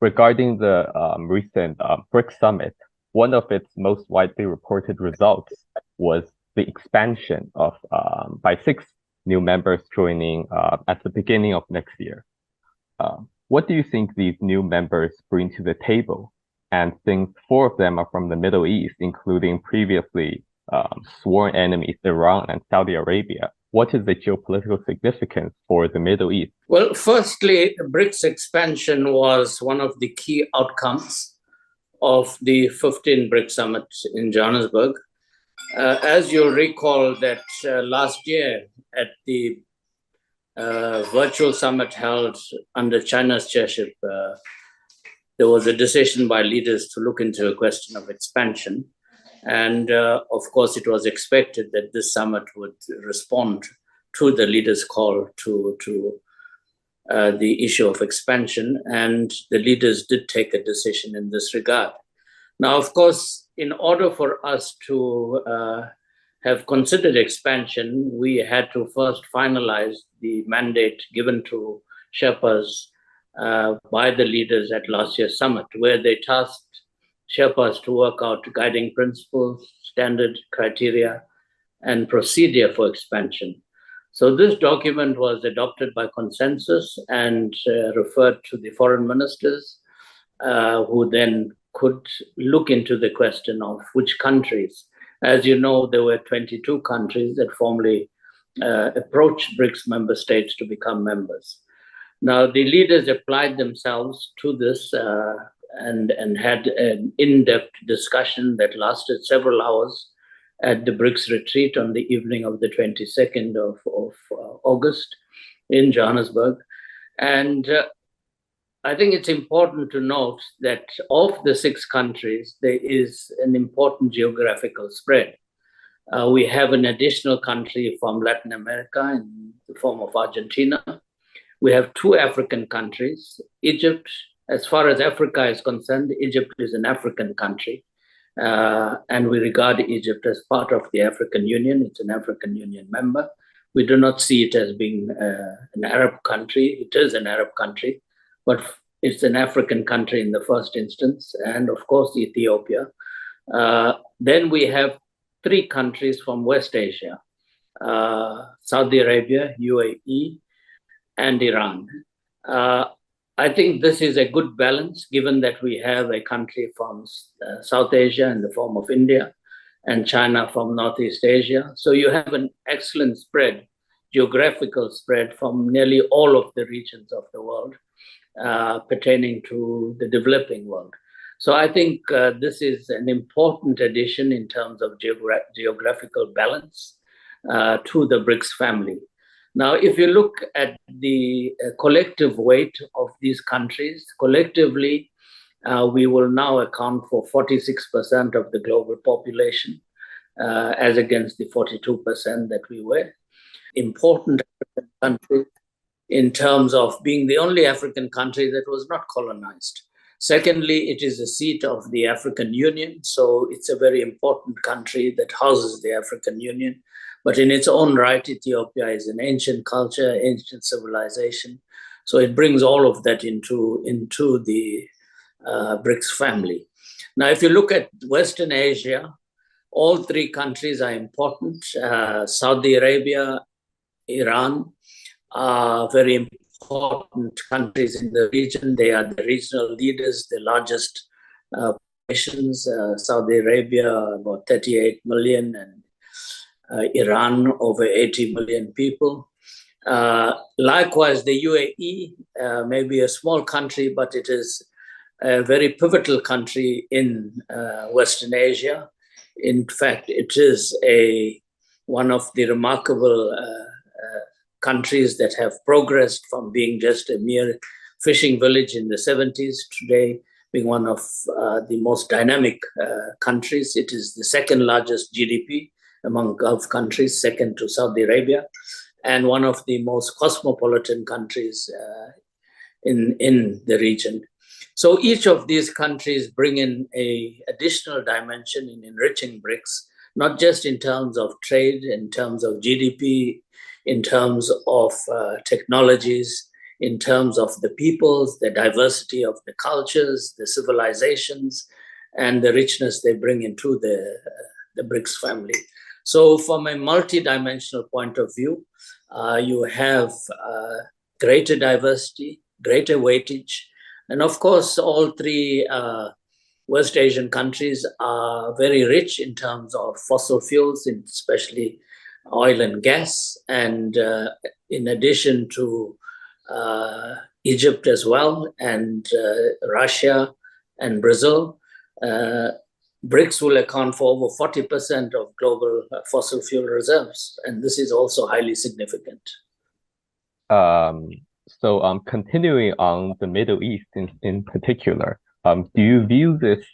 regarding the recent BRICS summit, one of its most widely reported results was the expansion of by 6 new members joining at the beginning of next year. What do you think these new members bring to the table? And since 4 of them are from the Middle East, including previously sworn enemies Iran and Saudi Arabia, what is the geopolitical significance for the Middle East? Well, firstly, BRICS expansion was one of the key outcomes of the 15 BRICS summit in Johannesburg. As you'll recall that last year at the virtual summit held under China's chairship, there was a decision by leaders to look into a question of expansion. And of course, it was expected that this summit would respond to the leaders' call to the issue of expansion. And the leaders did take a decision in this regard. Now, of course, in order for us to have considered expansion, we had to first finalize the mandate given to Sherpas by the leaders at last year's summit, where they tasked Sherpas to work out guiding principles, standard criteria, and procedure for expansion. So this document was adopted by consensus and referred to the foreign ministers, who then could look into the question of which countries. As you know, there were 22 countries that formally approached BRICS member states to become members. Now, the leaders applied themselves to this and had an in-depth discussion that lasted several hours at the BRICS retreat on the evening of the 22nd of August in Johannesburg. And I think it's important to note that of the 6 countries, there is an important geographical spread. We have an additional country from Latin America in the form of Argentina. We have 2 African countries. Egypt, as far as Africa is concerned, Egypt is an African country. And we regard Egypt as part of the African Union. It's an African Union member. We do not see it as being an Arab country. It is an Arab country, but it's an African country in the first instance, and of course, Ethiopia. Then we have 3 countries from West Asia, Saudi Arabia, UAE, and Iran. I think this is a good balance, given that we have a country from South Asia in the form of India and China from Northeast Asia. So you have an excellent spread, geographical spread from nearly all of the regions of the world pertaining to the developing world. So I think this is an important addition in terms of geographical balance to the BRICS family. Now, if you look at the collective weight of these countries, collectively, we will now account for 46% of the global population, as against the 42% that we were. Important African country in terms of being the only African country that was not colonized. Secondly, it is a seat of the African Union, so it's a very important country that houses the African Union. But in its own right, Ethiopia is an ancient culture, ancient civilization. So it brings all of that into the BRICS family. Now, if you look at Western Asia, all 3 countries are important. Saudi Arabia, Iran are very important countries in the region. They are the regional leaders, the largest nations. Saudi Arabia, about 38 million, and Iran, over 80 million people. Likewise, the UAE may be a small country, but it is a very pivotal country in Western Asia. In fact, it is one of the remarkable countries that have progressed from being just a mere fishing village in the 70s, today being one of the most dynamic countries. It is the 2nd largest GDP among Gulf countries, second to Saudi Arabia, and one of the most cosmopolitan countries in the region. So each of these countries bring in an additional dimension in enriching BRICS, not just in terms of trade, in terms of GDP, in terms of technologies, in terms of the peoples, the diversity of the cultures, the civilizations, and the richness they bring into the BRICS family. So from a multi-dimensional point of view, you have greater diversity, greater weightage, and of course, all three West Asian countries are very rich in terms of fossil fuels, especially oil and gas, and in addition to Egypt as well, and Russia and Brazil, BRICS will account for over 40% of global fossil fuel reserves, and this is also highly significant. So continuing on the Middle East in particular, do you view this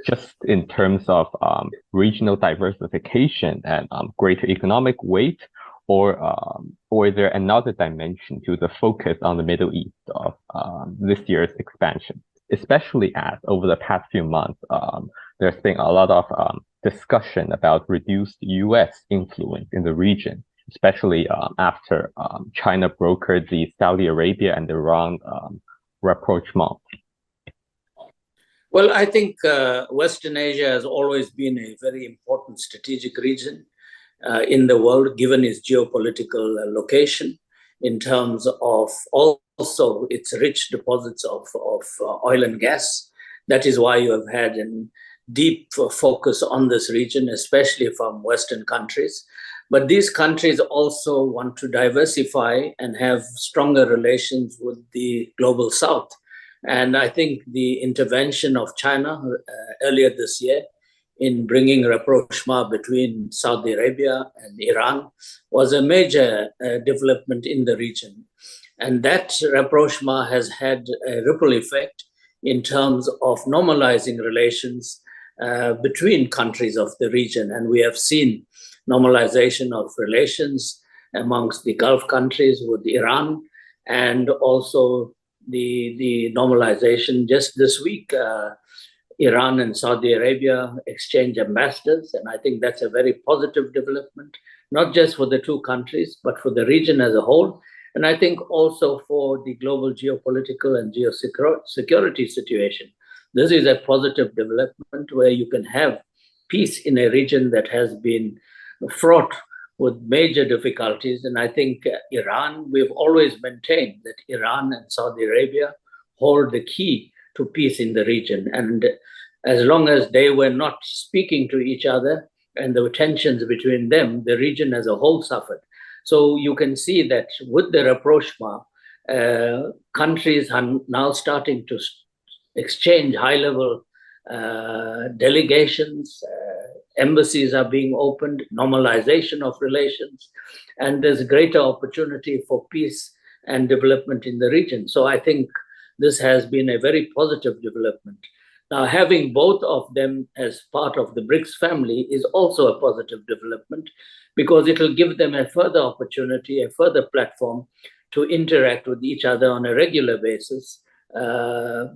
just in terms of regional diversification and greater economic weight, or is there another dimension to the focus on the Middle East of this year's expansion? Especially as over the past few months, there's been a lot of discussion about reduced US influence in the region, especially after China brokered the Saudi Arabia and Iran rapprochement. Well, I think Western Asia has always been a very important strategic region in the world, given its geopolitical location, in terms of also its rich deposits of oil and gas. That is why you have had a deep focus on this region, especially from Western countries. But these countries also want to diversify and have stronger relations with the global South. And I think the intervention of China earlier this year in bringing rapprochement between Saudi Arabia and Iran was a major development in the region. And that rapprochement has had a ripple effect in terms of normalizing relations between countries of the region. And we have seen normalization of relations amongst the Gulf countries with Iran, and also the normalization just this week. Iran and Saudi Arabia exchange ambassadors, and I think that's a very positive development, not just for the two countries, but for the region as a whole. And I think also for the global geopolitical and geosecurity situation. This is a positive development where you can have peace in a region that has been fraught with major difficulties. And I think Iran, we've always maintained that Iran and Saudi Arabia hold the key to peace in the region. And as long as they were not speaking to each other and there were tensions between them, the region as a whole suffered. So you can see that with the rapprochement, countries are now starting to exchange high-level delegations, embassies are being opened, normalization of relations, and there's greater opportunity for peace and development in the region. So I think this has been a very positive development. Now, having both of them as part of the BRICS family is also a positive development, because it will give them a further opportunity, a further platform to interact with each other on a regular basis,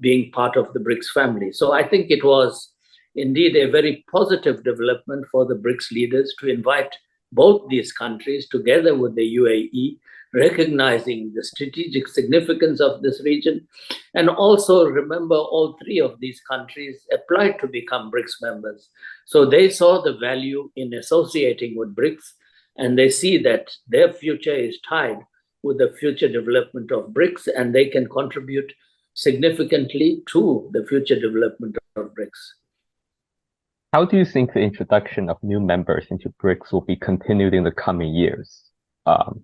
being part of the BRICS family. So I think it was indeed a very positive development for the BRICS leaders to invite both these countries together with the UAE, recognizing the strategic significance of this region. And also remember, all three of these countries applied to become BRICS members. So they saw the value in associating with BRICS, and they see that their future is tied with the future development of BRICS, and they can contribute significantly to the future development of BRICS. How do you think the introduction of new members into BRICS will be continued in the coming years?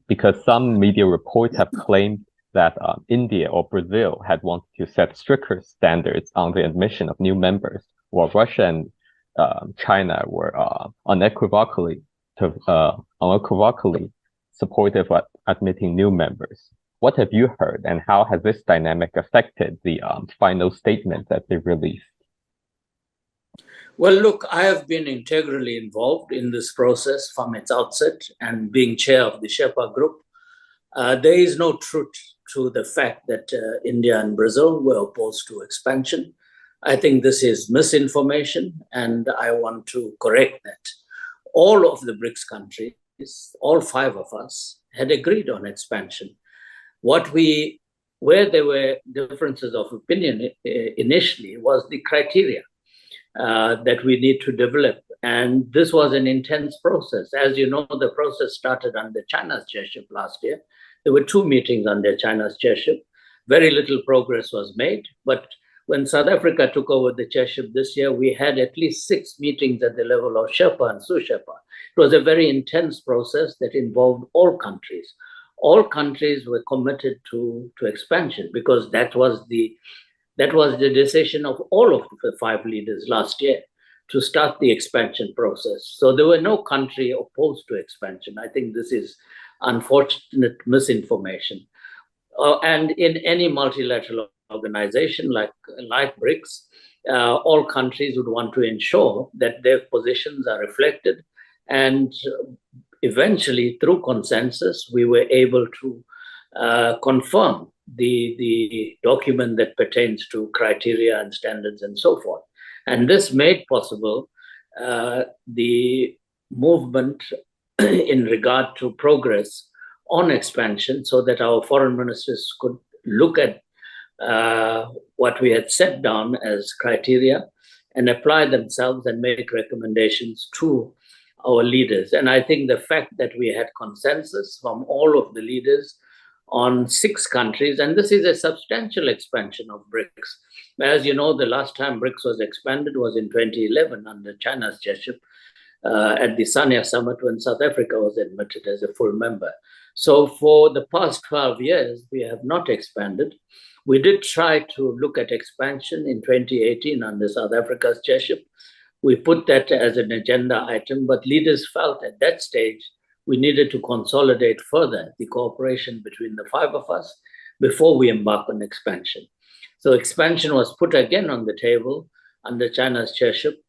Because some media reports have claimed that India or Brazil had wanted to set stricter standards on the admission of new members, while Russia and China were unequivocally supportive of admitting new members. What have you heard, and how has this dynamic affected the final statement that they released? Well, look, I have been integrally involved in this process from its outset, and being chair of the Sherpa group, there is no truth to the fact that India and Brazil were opposed to expansion. I think this is misinformation, and I want to correct that. All of the BRICS countries, all five of us, had agreed on expansion. Where there were differences of opinion initially was the criteria that we need to develop. And this was an intense process. As you know, the process started under China's chairship last year. There were 2 meetings under China's chairship. Very little progress was made. But when South Africa took over the chairship this year, we had at least 6 meetings at the level of Sherpa and Sherpa. It was a very intense process that involved all countries. All countries were committed to expansion because that was the decision of all of the 5 leaders last year to start the expansion process. So there were no country opposed to expansion. I think this is unfortunate misinformation. And in any multilateral organization like BRICS, all countries would want to ensure that their positions are reflected. And eventually, through consensus, we were able to confirm the document that pertains to criteria and standards and so forth. And this made possible the movement in regard to progress on expansion so that our foreign ministers could look at what we had set down as criteria and apply themselves and make recommendations to our leaders. And I think the fact that we had consensus from all of the leaders on 6 countries, and this is a substantial expansion of BRICS. As you know, the last time BRICS was expanded was in 2011 under China's chairship at the Sanya summit when South Africa was admitted as a full member. So for the past 12 years, we have not expanded. We did try to look at expansion in 2018 under South Africa's chairship. We put that as an agenda item, but leaders felt at that stage we needed to consolidate further the cooperation between the 5 of us before we embark on expansion. So expansion was put again on the table under China's chairship,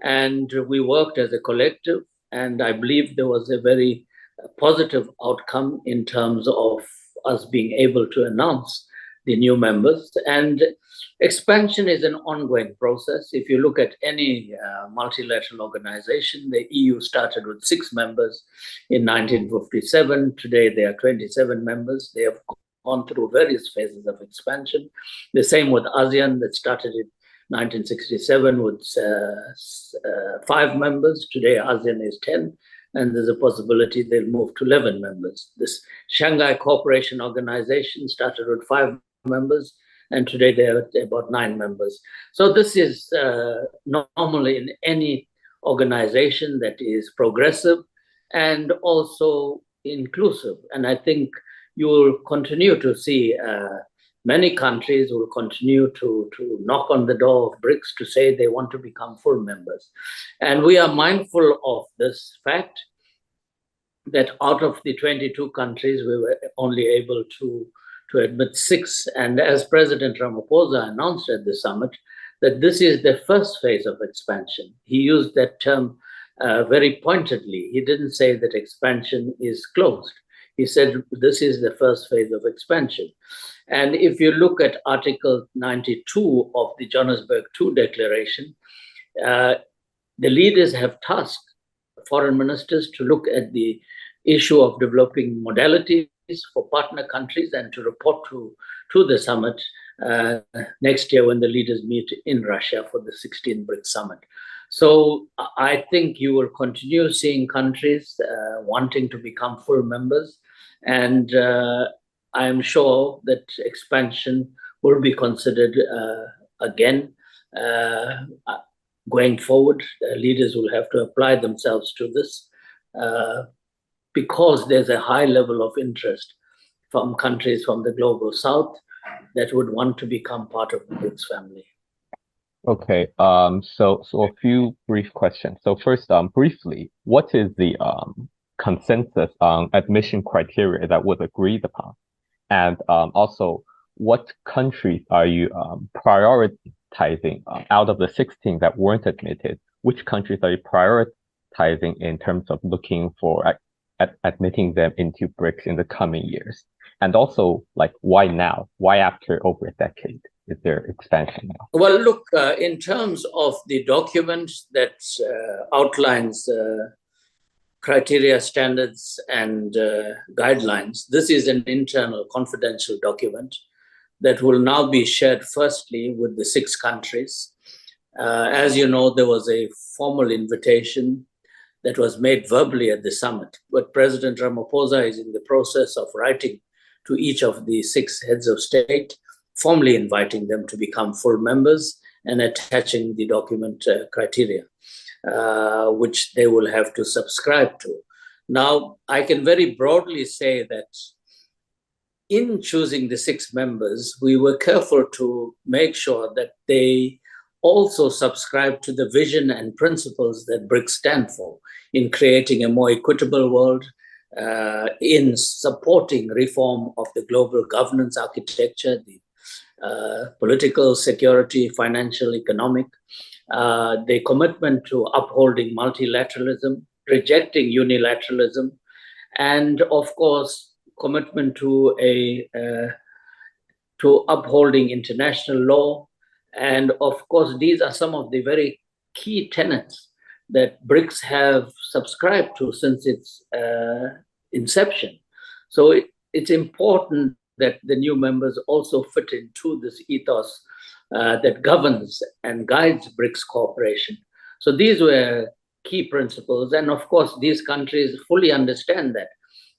and we worked as a collective, and I believe there was a very positive outcome in terms of us being able to announce the new members. And expansion is an ongoing process. If you look at any multilateral organization, the EU started with 6 members in 1957. Today, there are 27 members. They have gone through various phases of expansion. The same with ASEAN, that started in 1967 with 5 members. Today, ASEAN is 10. And there's a possibility they'll move to 11 members. This Shanghai Cooperation Organization started with 5 members, and today they are about 9 members. So this is normally in any organization that is progressive and also inclusive. And I think you will continue to see many countries will continue to knock on the door of BRICS to say they want to become full members. And we are mindful of this fact that out of the 22 countries, we were only able to admit 6. And as President Ramaphosa announced at the summit, that this is the first phase of expansion. He used that term very pointedly. He didn't say that expansion is closed. He said this is the first phase of expansion. And if you look at Article 92 of the Johannesburg II Declaration, the leaders have tasked foreign ministers to look at the issue of developing modalities for partner countries and to report to the summit next year when the leaders meet in Russia for the 16th BRICS summit. So I think you will continue seeing countries wanting to become full members, and I am sure that expansion will be considered again. Going forward, leaders will have to apply themselves to this because there's a high level of interest from countries from the global south that would want to become part of the BRICS family. Okay, so a few brief questions. So first, briefly, what is the consensus admission criteria that was agreed upon? And also, what countries are you prioritizing out of the 16 that weren't admitted? Which countries are you prioritizing in terms of looking for admitting them into BRICS in the coming years? And also, like, why now? Why after over a decade is there expansion now? Well, look, in terms of the document that outlines criteria, standards, and guidelines. This is an internal confidential document that will now be shared firstly with the 6 countries. As you know, there was a formal invitation that was made verbally at the summit, but President Ramaphosa is in the process of writing to each of the 6 heads of state, formally inviting them to become full members and attaching the document criteria, which they will have to subscribe to. Now, I can very broadly say that in choosing the 6 members, we were careful to make sure that they also subscribe to the vision and principles that BRICS stand for in creating a more equitable world, in supporting reform of the global governance architecture, the political, security, financial, economic, the commitment to upholding multilateralism, rejecting unilateralism, and of course, commitment to upholding international law. And of course, these are some of the very key tenets that BRICS have subscribed to since its inception. So it's important that the new members also fit into this ethos that governs and guides BRICS cooperation. So these were key principles. And of course, these countries fully understand that,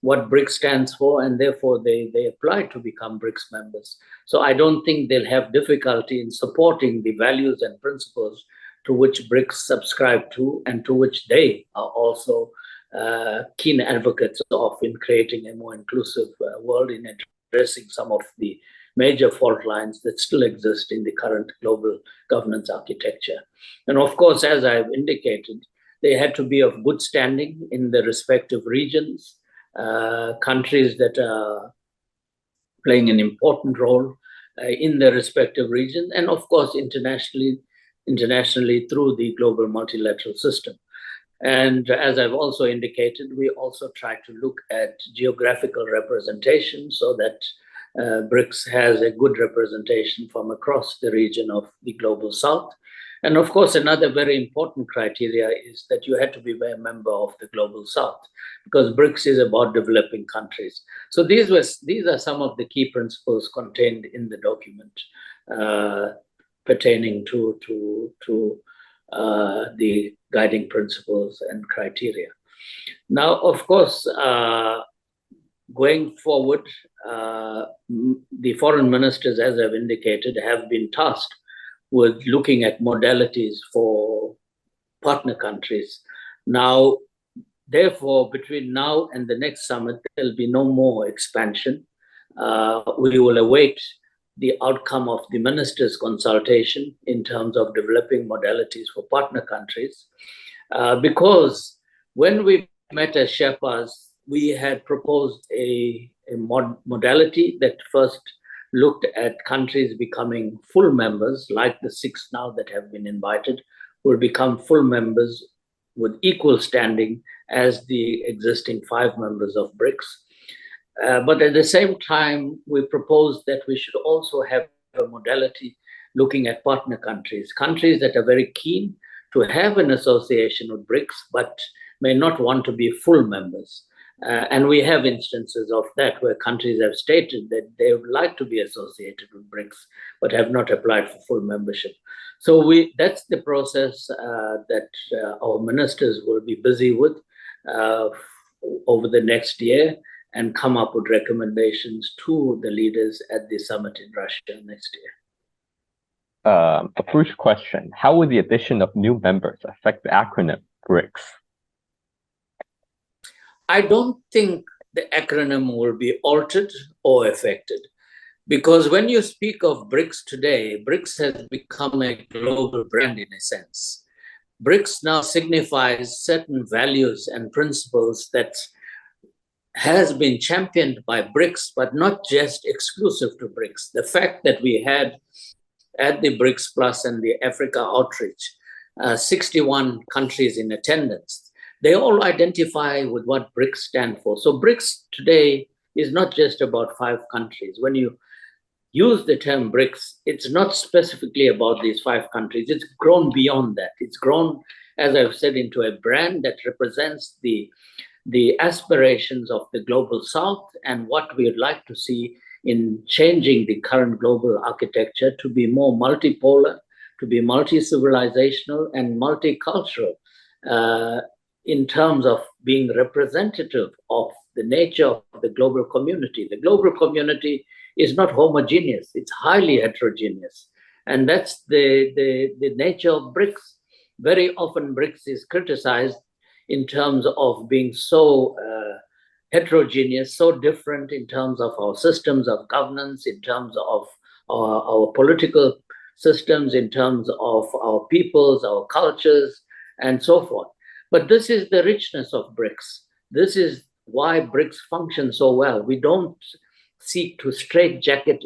what BRICS stands for, and therefore they apply to become BRICS members. So I don't think they'll have difficulty in supporting the values and principles to which BRICS subscribe to and to which they are also keen advocates of in creating a more inclusive world, in addressing some of the major fault lines that still exist in the current global governance architecture. And of course, as I've indicated, they had to be of good standing in the respective regions, countries that are playing an important role in their respective regions, and of course internationally through the global multilateral system. And as I've also indicated, we also try to look at geographical representation so that BRICS has a good representation from across the region of the global south. And of course, another very important criteria is that you had to be a member of the global south, because BRICS is about developing countries. So these are some of the key principles contained in the document pertaining to the guiding principles and criteria. Now, of course, going forward, the foreign ministers, as I've indicated, have been tasked with looking at modalities for partner countries. Now, therefore, between now and the next summit, there'll be no more expansion. We will await the outcome of the ministers' consultation in terms of developing modalities for partner countries. Because when we met as Sherpas, we had proposed a modality that first looked at countries becoming full members, like the 6 now that have been invited, will become full members with equal standing as the existing 5 members of BRICS. But at the same time, we proposed that we should also have a modality looking at partner countries, countries that are very keen to have an association with BRICS, but may not want to be full members. And we have instances of that where countries have stated that they would like to be associated with BRICS, but have not applied for full membership. So that's the process that our ministers will be busy with over the next year, and come up with recommendations to the leaders at the summit in Russia next year. A first question: how will the addition of new members affect the acronym BRICS? I don't think the acronym will be altered or affected, because when you speak of BRICS today, BRICS has become a global brand in a sense. BRICS now signifies certain values and principles that has been championed by BRICS, but not just exclusive to BRICS. The fact that we had at the BRICS Plus and the Africa outreach, 61 countries in attendance, they all identify with what BRICS stand for. So BRICS today is not just about 5 countries. When you use the term BRICS, it's not specifically about these 5 countries. It's grown beyond that. It's grown as I've said, into a brand that represents the aspirations of the global South and what we would like to see in changing the current global architecture to be more multipolar, to be multi-civilizational and multicultural in terms of being representative of the nature of the global community. The global community is not homogeneous, it's highly heterogeneous. And that's the nature of BRICS. Very often BRICS is criticized in terms of being so heterogeneous, so different in terms of our systems of governance, in terms of our political systems, in terms of our peoples, our cultures, and so forth. But this is the richness of BRICS. This is why BRICS function so well. We don't seek to straitjacket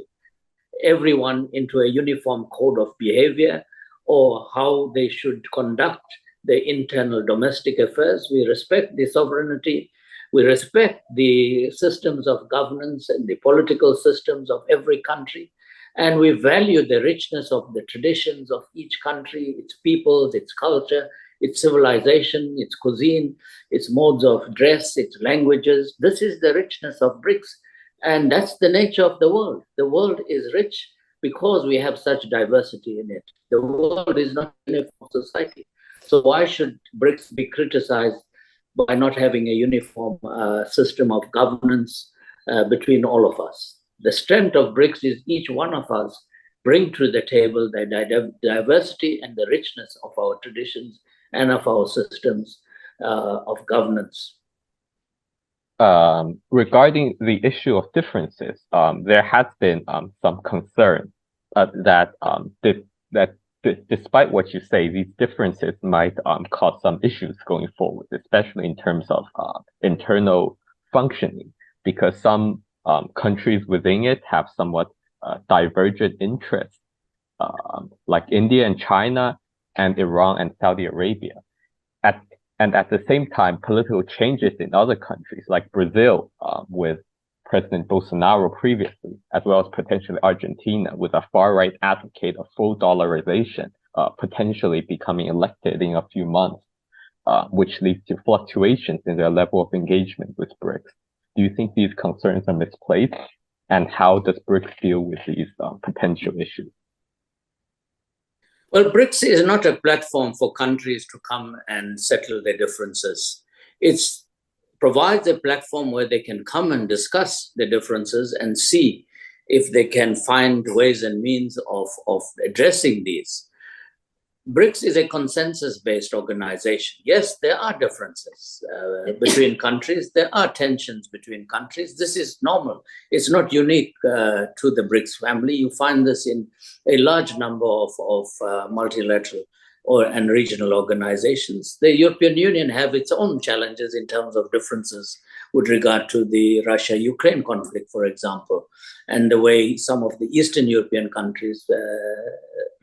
everyone into a uniform code of behavior or how they should conduct their internal domestic affairs. We respect the sovereignty. We respect the systems of governance and the political systems of every country. And we value the richness of the traditions of each country, its peoples, its culture, its civilization, its cuisine, its modes of dress, its languages. This is the richness of BRICS. And that's the nature of the world. The world is rich because we have such diversity in it. The world is not a uniform society. So why should BRICS be criticized by not having a uniform system of governance between all of us? The strength of BRICS is each one of us bring to the table the diversity and the richness of our traditions and of our systems of governance. Regarding the issue of differences, there has been some concern that despite what you say, these differences might cause some issues going forward, especially in terms of internal functioning, because some countries within it have somewhat divergent interests, like India and China and Iran and Saudi Arabia. And at the same time, political changes in other countries like Brazil with President Bolsonaro previously, as well as potentially Argentina with a far-right advocate of full dollarization, potentially becoming elected in a few months, which leads to fluctuations in their level of engagement with BRICS. Do you think these concerns are misplaced? And how does BRICS deal with these potential issues? Well, BRICS is not a platform for countries to come and settle their differences. It provides a platform where they can come and discuss the differences and see if they can find ways and means of addressing these. BRICS is a consensus-based organization. Yes, there are differences between countries. There are tensions between countries. This is normal. It's not unique to the BRICS family. You find this in a large number of multilateral and regional organizations. The European Union have its own challenges in terms of differences with regard to the Russia-Ukraine conflict, for example, and the way some of the Eastern European countries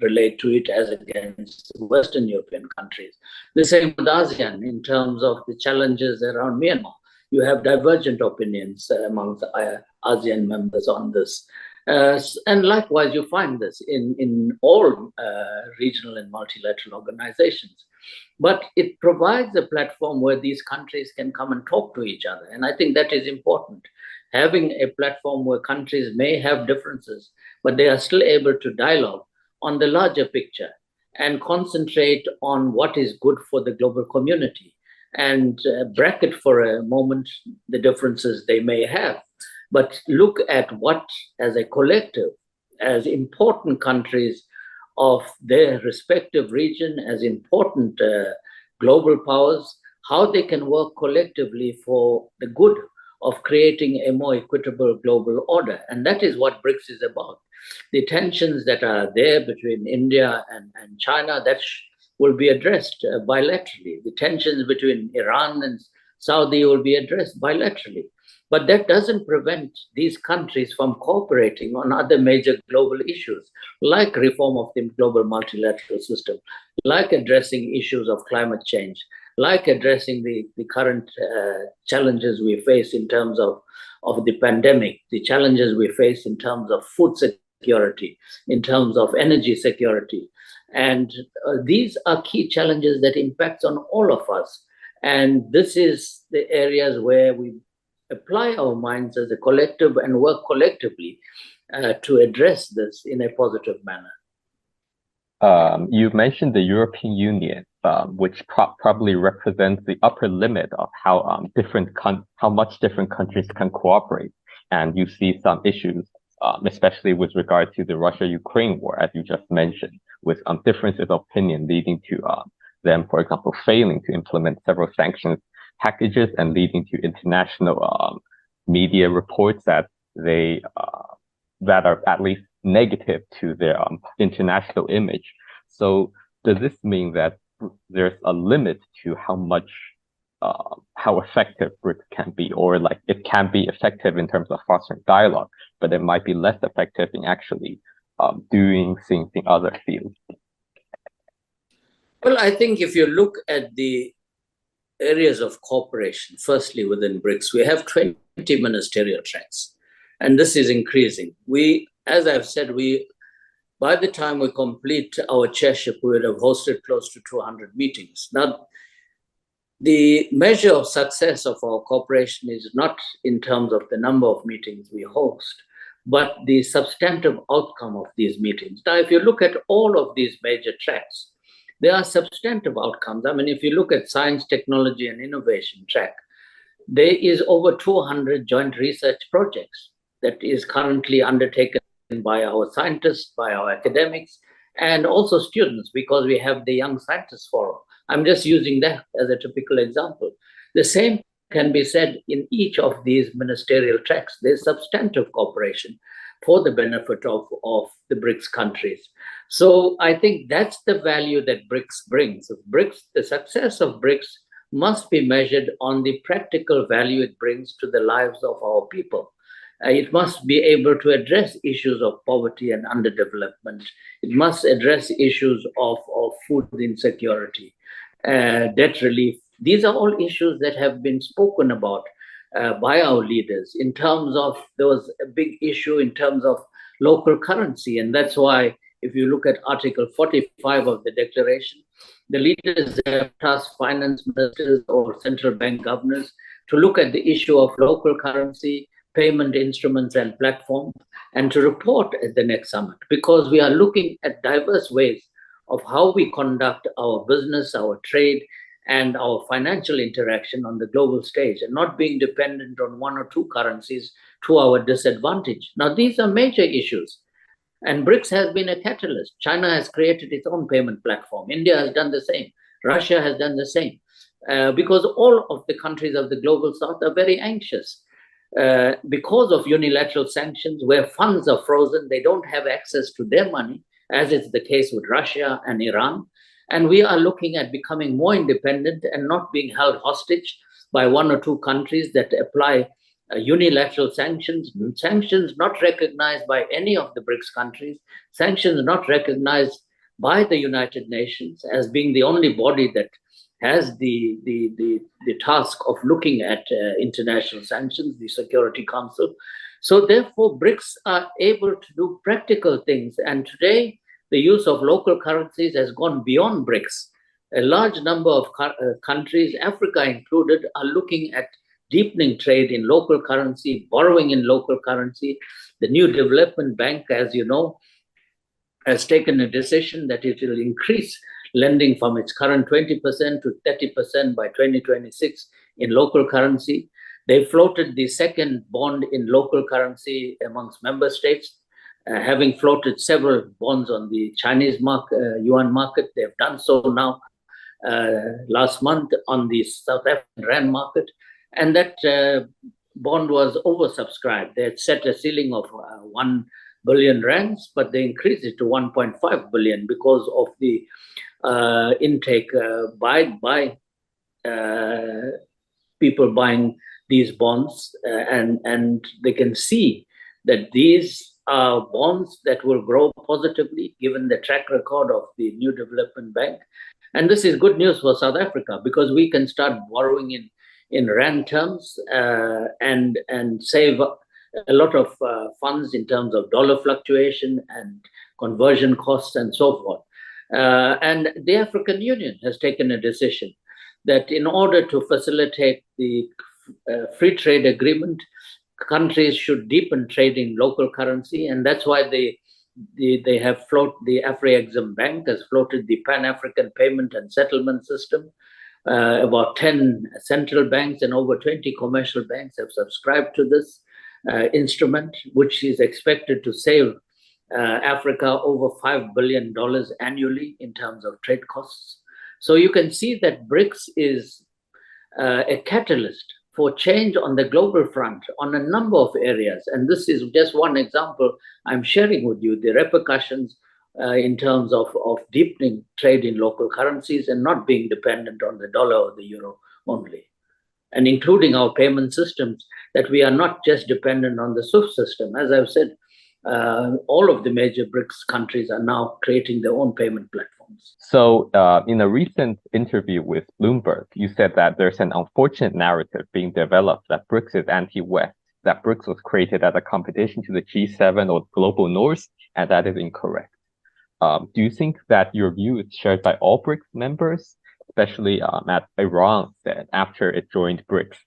relate to it as against Western European countries. The same with ASEAN in terms of the challenges around Myanmar. You have divergent opinions amongst ASEAN members on this. And likewise, you find this in all regional and multilateral organizations. But it provides a platform where these countries can come and talk to each other. And I think that is important. Having a platform where countries may have differences, but they are still able to dialogue on the larger picture and concentrate on what is good for the global community and bracket for a moment the differences they may have. But look at what, as a collective, as important countries of their respective region, as important global powers, how they can work collectively for the good of creating a more equitable global order. And that is what BRICS is about. The tensions that are there between India and China, that will be addressed bilaterally. The tensions between Iran and Saudi will be addressed bilaterally. But that doesn't prevent these countries from cooperating on other major global issues, like reform of the global multilateral system, like addressing issues of climate change, like addressing the current challenges we face in terms of the pandemic, the challenges we face in terms of food security, in terms of energy security, And these are key challenges that impact on all of us. And this is the areas where we apply our minds as a collective and work collectively to address this in a positive manner. You mentioned the European Union, which probably represents the upper limit of how how much different countries can cooperate. And you see some issues, especially with regard to the Russia-Ukraine war, as you just mentioned, with differences of opinion leading to them, for example, failing to implement several sanctions packages and leading to international media reports that that are at least negative to their international image. So does this mean that there's a limit to how effective BRICS can be, or like it can be effective in terms of fostering dialogue, but it might be less effective in actually doing things in other fields? Well, I think if you look at the areas of cooperation, firstly within BRICS, we have 20 ministerial tracks, and this is increasing. As I've said, by the time we complete our chairship, we would have hosted close to 200 meetings. Now, the measure of success of our cooperation is not in terms of the number of meetings we host, but the substantive outcome of these meetings. Now, if you look at all of these major tracks, there are substantive outcomes. I mean, if you look at science, technology, and innovation track, there is over 200 joint research projects that is currently undertaken by our scientists, by our academics, and also students, because we have the Young Scientists Forum. I'm just using that as a typical example. The same can be said in each of these ministerial tracks. There's substantive cooperation for the benefit of the BRICS countries. So I think that's the value that BRICS brings. The success of BRICS must be measured on the practical value it brings to the lives of our people. It must be able to address issues of poverty and underdevelopment. It must address issues of food insecurity, debt relief. These are all issues that have been spoken about by our leaders. In terms of, there was a big issue in terms of local currency, and that's why if you look at Article 45 of the declaration, the leaders have tasked finance ministers or central bank governors to look at the issue of local currency, payment instruments and platforms, and to report at the next summit, because we are looking at diverse ways of how we conduct our business, our trade, and our financial interaction on the global stage, and not being dependent on one or two currencies to our disadvantage. Now, these are major issues, and BRICS has been a catalyst. China has created its own payment platform. India has done the same. Russia has done the same, because all of the countries of the global south are very anxious. Because of unilateral sanctions, where funds are frozen, they don't have access to their money, as is the case with Russia and Iran. And we are looking at becoming more independent and not being held hostage by one or two countries that apply unilateral sanctions not recognized by any of the BRICS countries, sanctions not recognized by the United Nations as being the only body that has the task of looking at international sanctions, the Security Council. So therefore, BRICS are able to do practical things. And today, the use of local currencies has gone beyond BRICS. A large number of countries, Africa included, are looking at deepening trade in local currency, borrowing in local currency. The new development bank, as you know, has taken a decision that it will increase lending from its current 20% to 30% by 2026 in local currency. They floated the second bond in local currency amongst member states, having floated several bonds on the Chinese yuan market. They've done so now last month on the South African rand market. And that bond was oversubscribed. They had set a ceiling of 1 billion rands, but they increased it to 1.5 billion because of the intake by people buying these bonds, and they can see that these are bonds that will grow positively given the track record of the new development bank. And this is good news for South Africa, because we can start borrowing in rand terms and save a lot of funds in terms of dollar fluctuation and conversion costs and so forth. And the African Union has taken a decision that in order to facilitate the free trade agreement, countries should deepen trade in local currency, and that's why they have floated, the Afro-Exim Bank has floated the Pan-African Payment and Settlement System. About 10 central banks and over 20 commercial banks have subscribed to this instrument, which is expected to save Africa over $5 billion annually in terms of trade costs. So you can see that BRICS is a catalyst for change on the global front on a number of areas. And this is just one example I'm sharing with you, the repercussions in terms of deepening trade in local currencies and not being dependent on the dollar or the euro only. And including our payment systems, that we are not just dependent on the SWIFT system. As I've said, all of the major BRICS countries are now creating their own payment platforms. So in a recent interview with Bloomberg, you said that there's an unfortunate narrative being developed that BRICS is anti-West, that BRICS was created as a competition to the G7 or global North, and that is incorrect. Do you think that your view is shared by all BRICS members, especially as Iran said after it joined BRICS,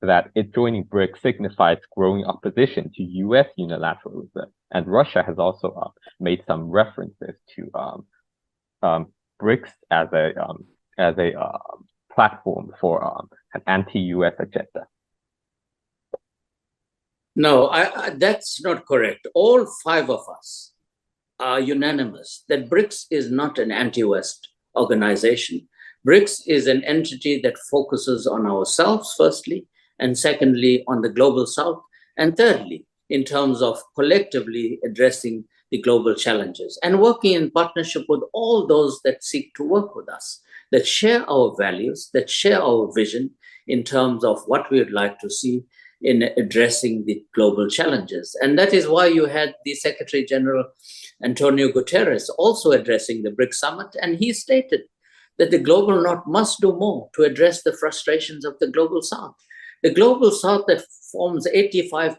that it joining BRICS signifies growing opposition to U.S. unilateralism, and Russia has also made some references to BRICS as a platform for an anti-U.S. agenda? No, that's not correct. All five of us are unanimous that BRICS is not an anti-West organization. BRICS is an entity that focuses on ourselves, firstly, and secondly, on the global south, and thirdly, in terms of collectively addressing the global challenges and working in partnership with all those that seek to work with us, that share our values, that share our vision in terms of what we would like to see in addressing the global challenges. And that is why you had the Secretary General Antonio Guterres also addressing the BRICS summit, and he stated that the global north must do more to address the frustrations of the global south. The global south that forms 85%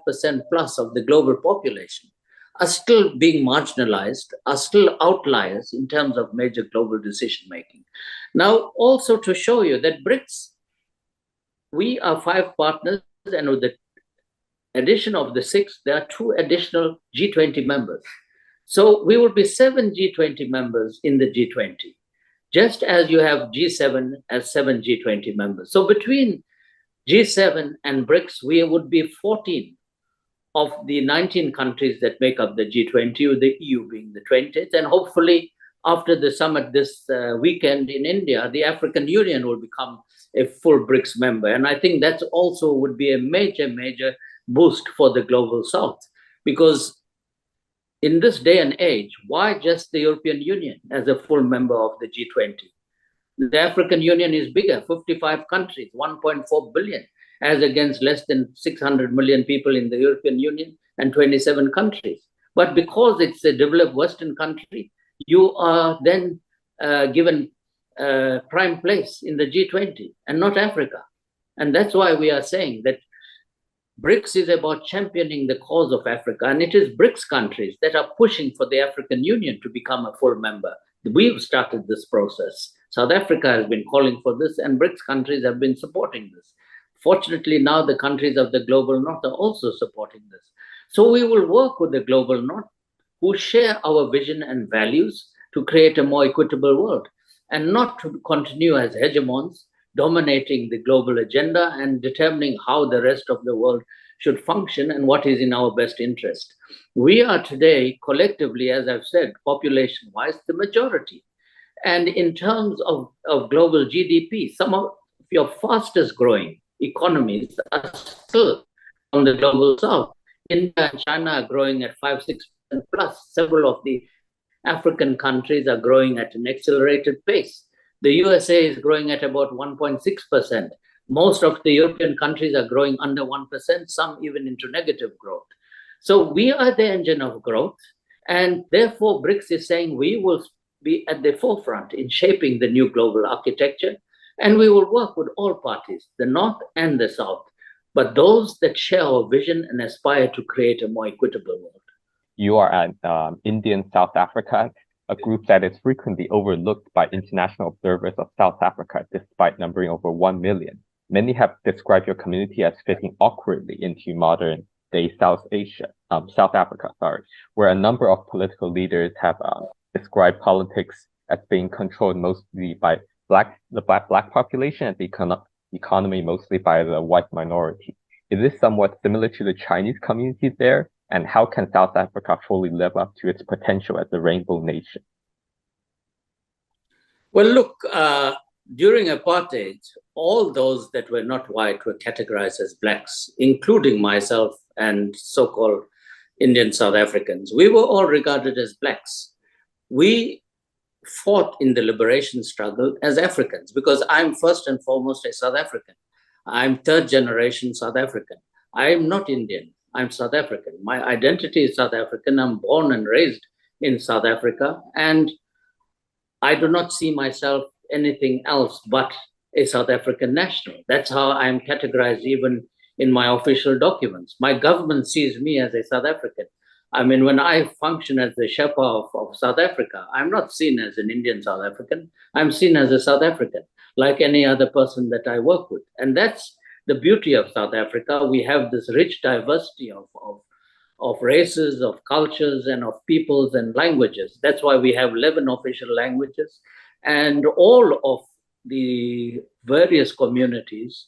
plus of the global population are still being marginalized, are still outliers in terms of major global decision-making. Now, also to show you that BRICS, we are 5 partners, and with the addition of the 6, there are 2 additional G20 members. So we will be 7 G20 members in the G20, just as you have G7 as 7 G20 members. So between G7 and BRICS, we would be 14 of the 19 countries that make up the G20, with the EU being the 20th. And hopefully, after the summit this weekend in India, the African Union will become a full BRICS member. And I think that also would be a major, major boost for the global south. Because in this day and age, why just the European Union as a full member of the G20? The African Union is bigger, 55 countries, 1.4 billion, as against less than 600 million people in the European Union and 27 countries. But because it's a developed Western country, you are then given prime place in the G20 and not Africa. And that's why we are saying that BRICS is about championing the cause of Africa, and it is BRICS countries that are pushing for the African Union to become a full member. We've started this process. South Africa has been calling for this, and BRICS countries have been supporting this. Fortunately, now the countries of the global north are also supporting this. So we will work with the global north, who share our vision and values to create a more equitable world, and not to continue as hegemons, dominating the global agenda and determining how the rest of the world should function and what is in our best interest. We are today, collectively, as I've said, population-wise, the majority. And in terms of global GDP, some of your fastest growing economies are still on the global south. India and China are growing at 5-6% plus. Several of the African countries are growing at an accelerated pace. The USA is growing at about 1.6%. Most of the European countries are growing under 1%, some even into negative growth. So we are the engine of growth, and therefore BRICS is saying we will be at the forefront in shaping the new global architecture, and we will work with all parties, the North and the South, but those that share our vision and aspire to create a more equitable world. You are an Indian South Africa. a group that is frequently overlooked by international observers of South Africa despite numbering over 1 million. Many have described your community as fitting awkwardly into modern-day South Africa, where a number of political leaders have described politics as being controlled mostly by the black population and the economy mostly by the white minority. Is this somewhat similar to the Chinese community there? And how can South Africa fully live up to its potential as a rainbow nation? Well, look, during apartheid, all those that were not white were categorized as blacks, including myself and so-called Indian South Africans. We were all regarded as blacks. We fought in the liberation struggle as Africans because I'm first and foremost a South African. I'm third generation South African. I am not Indian. I'm South African. My identity is South African. I'm born and raised in South Africa. And I do not see myself anything else but a South African national. That's how I'm categorized even in my official documents. My government sees me as a South African. I mean, when I function as the Sherpa of South Africa, I'm not seen as an Indian South African. I'm seen as a South African, like any other person that I work with. And that's the beauty of South Africa. We have this rich diversity of races, of cultures, and of peoples and languages. That's why we have 11 official languages. And all of the various communities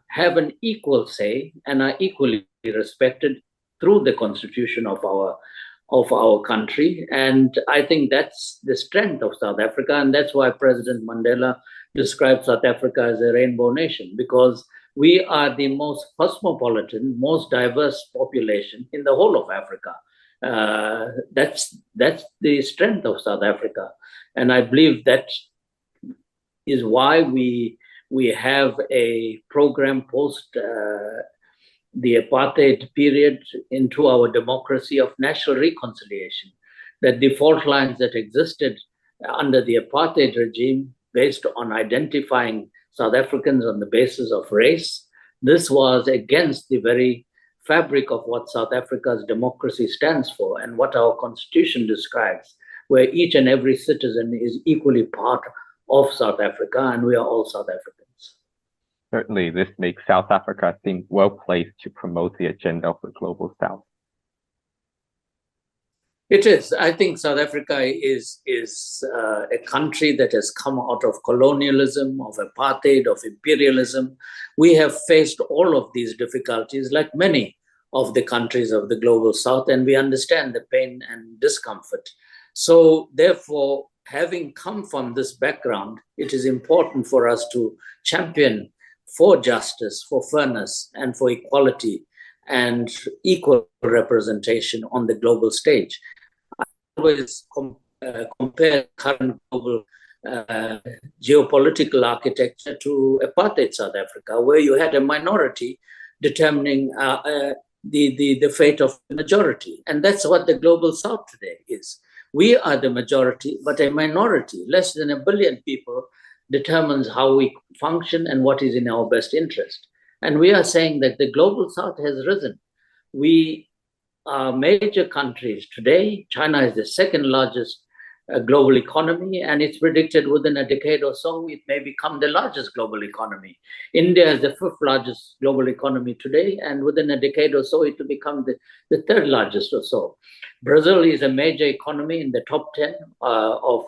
have an equal say and are equally respected through the constitution of our country. And I think that's the strength of South Africa. And that's why President Mandela described South Africa as a rainbow nation, because we are the most cosmopolitan, most diverse population in the whole of Africa. That's the strength of South Africa. And I believe that is why we have a program post the apartheid period into our democracy of national reconciliation. The default lines that existed under the apartheid regime based on identifying South Africans on the basis of race, this was against the very fabric of what South Africa's democracy stands for and what our constitution describes, where each and every citizen is equally part of South Africa, and we are all South Africans. Certainly, this makes South Africa seem well placed to promote the agenda of the Global South. It is. I think South Africa is a country that has come out of colonialism, of apartheid, of imperialism. We have faced all of these difficulties like many of the countries of the Global South, and we understand the pain and discomfort. So therefore, having come from this background, it is important for us to champion for justice, for fairness, and for equality and equal representation on the global stage. I always compare current global geopolitical architecture to apartheid South Africa, where you had a minority determining the fate of the majority. And that's what the Global South today is. We are the majority, but a minority, less than 1 billion people, determines how we function and what is in our best interest. And we are saying that the Global South has risen. We are major countries today. China is the second largest global economy, and it's predicted within a decade or so, it may become the largest global economy. India is the 5th largest global economy today, and within a decade or so, it will become the 3rd largest or so. Brazil is a major economy in the top 10 of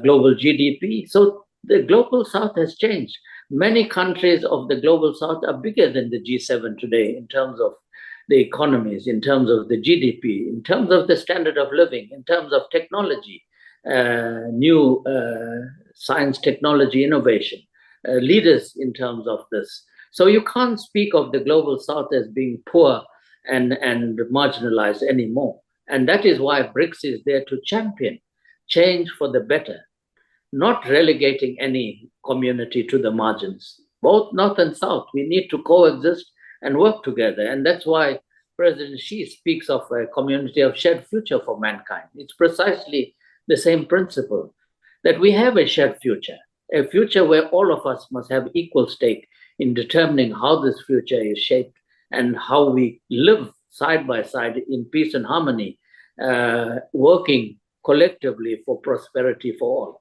global GDP. So the Global South has changed. Many countries of the Global South are bigger than the G7 today in terms of the economies, in terms of the GDP, in terms of the standard of living, in terms of technology, new science, technology, innovation, leaders in terms of this. So you can't speak of the Global South as being poor and marginalized anymore. And that is why BRICS is there to champion change for the better, not relegating any community to the margins. Both North and South, we need to coexist and work together. And that's why President Xi speaks of a community of shared future for mankind. It's precisely the same principle, that we have a shared future, a future where all of us must have equal stake in determining how this future is shaped and how we live side by side in peace and harmony, working collectively for prosperity for all.